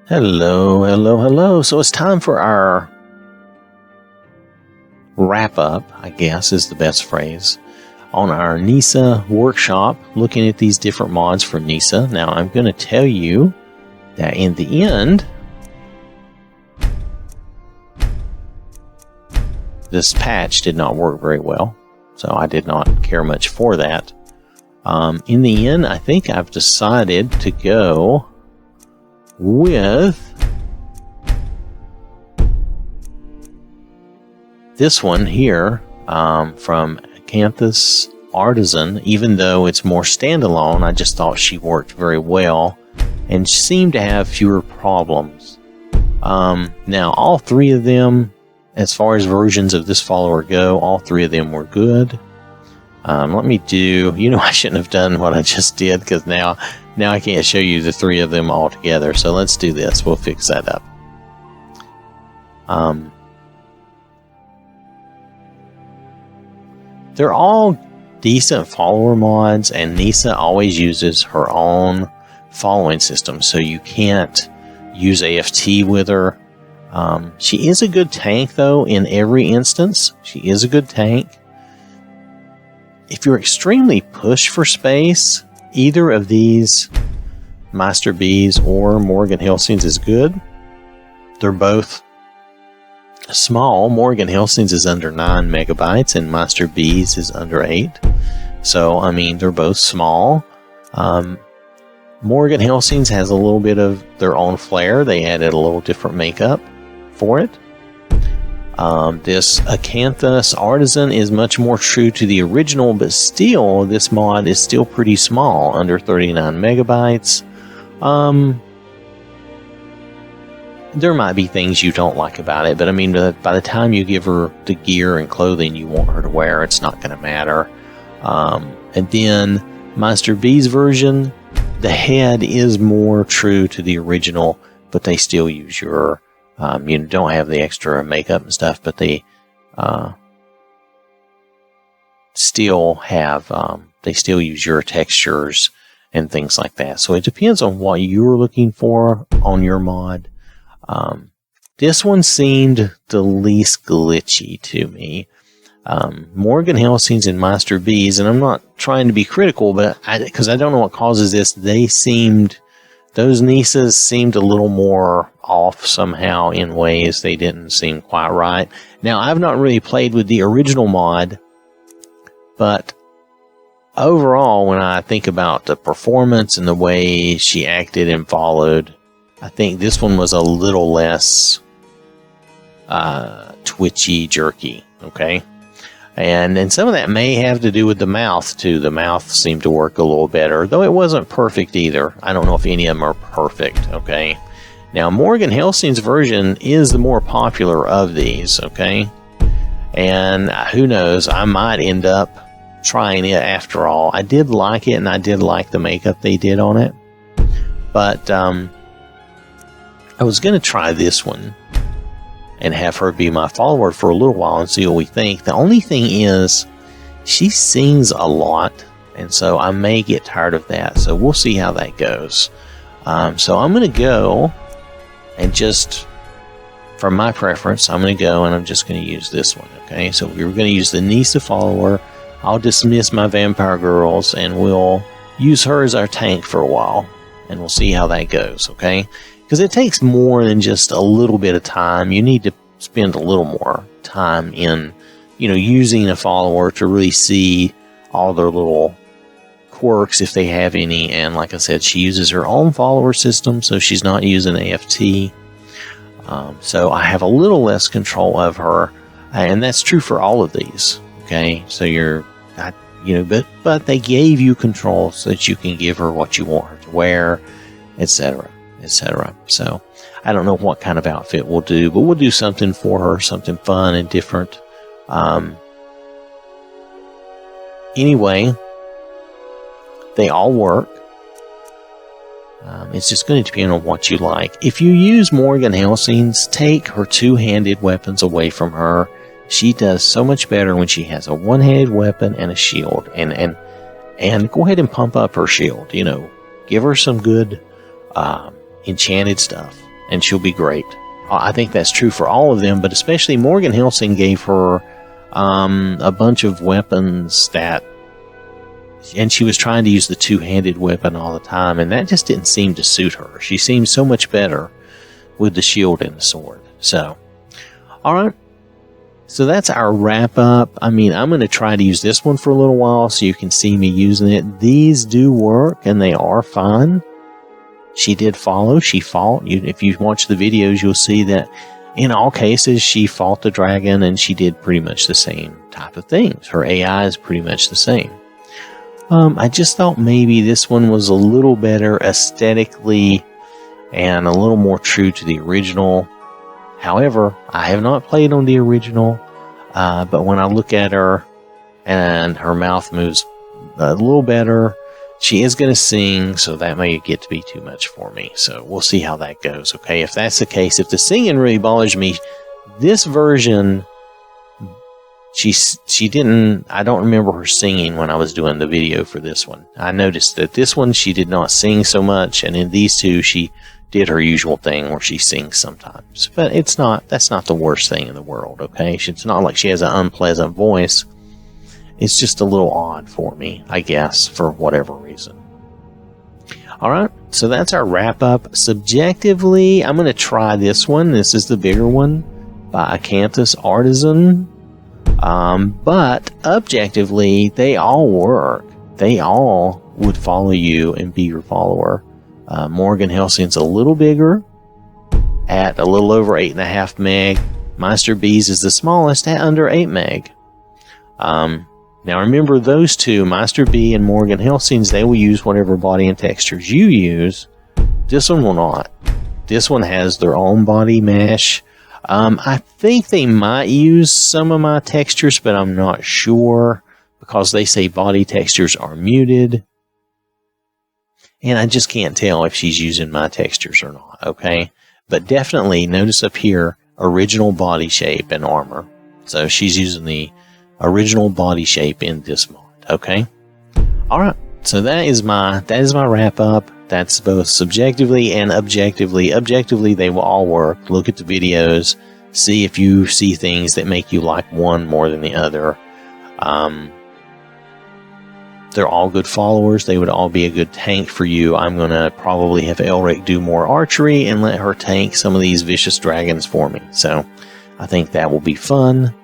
Hello, hello, hello. So it's time for our wrap up, I guess is the best phrase, on our Neisa workshop, looking at these different mods for Neisa. Now, I'm going to tell you that in the end, this patch did not work very well, so I did not care much for that. In the end, I think I've decided to go with this one here from Acanthus Artisan. Even though it's more standalone, I just thought she worked very well and seemed to have fewer problems. Now, all three of them, as far as versions of this follower go, all three of them were good. Let me do, I shouldn't have done what I just did, because now I can't show you the three of them all together. So let's do this. We'll fix that up. They're all decent follower mods, and Neisa always uses her own following system, so you can't use AFT with her. She is a good tank, though, in every instance. She is a good tank. If you're extremely pushed for space, either of these Master Bees or Morgan Helsing's is good. They're both small. Morgan Helsing's is under 9 megabytes and Master Bees is under 8. So, I mean, they're both small. Morgan Helsing's has a little bit of their own flair. They added a little different makeup for it. This Acanthus Artisan is much more true to the original, but still, this mod is still pretty small, under 39 megabytes. There might be things you don't like about it, but I mean, by the time you give her the gear and clothing you want her to wear, it's not going to matter. And then Master B's version, the head is more true to the original, but they still use your don't have the extra makeup and stuff, but they still use your textures and things like that. So it depends on what you're looking for on your mod. This one seemed the least glitchy to me. Morgan Helsing's and Master B's, and I'm not trying to be critical, but because I don't know what causes this, those Neisas seemed a little more off somehow in ways they didn't seem quite right. Now, I've not really played with the original mod, but overall, when I think about the performance and the way she acted and followed, I think this one was a little less twitchy, jerky, okay? And some of that may have to do with the mouth, too. The mouth seemed to work a little better, though it wasn't perfect either. I don't know if any of them are perfect, okay? Now, Morgan Helsing's version is the more popular of these, okay? And who knows, I might end up trying it after all. I did like it, and I did like the makeup they did on it. But I was going to try this one and have her be my follower for a little while and see what we think. The only thing is, she sings a lot, and so I may get tired of that. So we'll see how that goes. So I'm going to go and just, for my preference, I'm going to go and I'm just going to use this one, okay? So we were going to use the Neisa follower. I'll dismiss my vampire girls, and we'll use her as our tank for a while, and we'll see how that goes, okay? Because it takes more than just a little bit of time. You need to spend a little more time in, using a follower to really see all their little quirks, if they have any. And like I said, she uses her own follower system, so she's not using AFT. So I have a little less control of her, and that's true for all of these. Okay, so but they gave you control so that you can give her what you want her to wear, etc., etc. So I don't know what kind of outfit we'll do, but we'll do something for her, something fun and different. Anyway, they all work. It's just going to depend on what you like. If you use Morgan Helsing's, take her two-handed weapons away from her. She does so much better when she has a one-handed weapon and a shield. And go ahead and pump up her shield. Give her some good enchanted stuff. and she'll be great. I think that's true for all of them, but especially Morgan Helsing gave her a bunch of weapons and she was trying to use the two-handed weapon all the time, and that just didn't seem to suit her. She seems so much better with the shield and the sword. So, all right. So that's our wrap up. I mean, I'm going to try to use this one for a little while so you can see me using it. These do work, and they are fun. She did follow. She fought. If you watch the videos, you'll see that in all cases, she fought the dragon, and she did pretty much the same type of things. Her AI is pretty much the same. I just thought maybe this one was a little better aesthetically and a little more true to the original. However, I have not played on the original, but when I look at her and her mouth moves a little better, she is going to sing, so that may get to be too much for me. So we'll see how that goes, okay? If that's the case, if the singing really bothers me, this version, she didn't, I don't remember her singing when I was doing the video for this one. I noticed that this one, she did not sing so much, and in these two, she did her usual thing where she sings sometimes. But that's not the worst thing in the world, okay? It's not like she has an unpleasant voice. It's just a little odd for me, I guess, for whatever reason. All right, so that's our wrap up. Subjectively, I'm going to try this one. This is the bigger one by Acanthus Artisan. But objectively, they all work. They all would follow you and be your follower. Morgan Helsing's a little bigger at a little over 8.5 meg. Meister B's is the smallest at under 8 meg. Now remember, those two, Meister B and Morgan Helsing's, they will use whatever body and textures you use. This one will not. This one has their own body mesh. I think they might use some of my textures, but I'm not sure because they say body textures are muted. And I just can't tell if she's using my textures or not, okay? But definitely notice up here, original body shape and armor. So she's using the original body shape in this mod, okay? All right, so that is my wrap up. That's both subjectively and objectively. Objectively, they will all work. Look at the videos, see if you see things that make you like one more than the other. They're all good followers. They would all be a good tank for you. I'm going to probably have Elric do more archery and let her tank some of these vicious dragons for me. So I think that will be fun.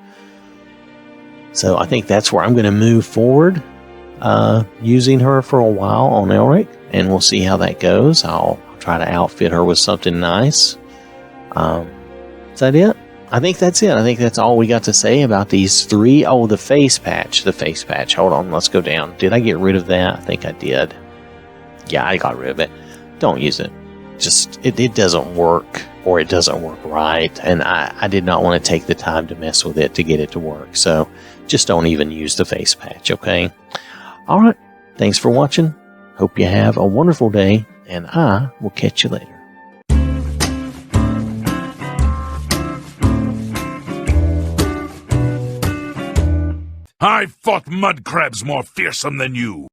So I think that's where I'm going to move forward, using her for a while on Elric, and we'll see how that goes. I'll try to outfit her with something nice. Is that it? I think that's it. I think that's all we got to say about these three. Oh, the face patch. The face patch. Hold on. Let's go down. Did I get rid of that? I think I did. Yeah, I got rid of it. Don't use it. Just, it doesn't work, or it doesn't work right. And I did not want to take the time to mess with it to get it to work. So just don't even use the face patch, okay? All right. Thanks for watching. Hope you have a wonderful day, and I will catch you later. I fought mud crabs more fearsome than you.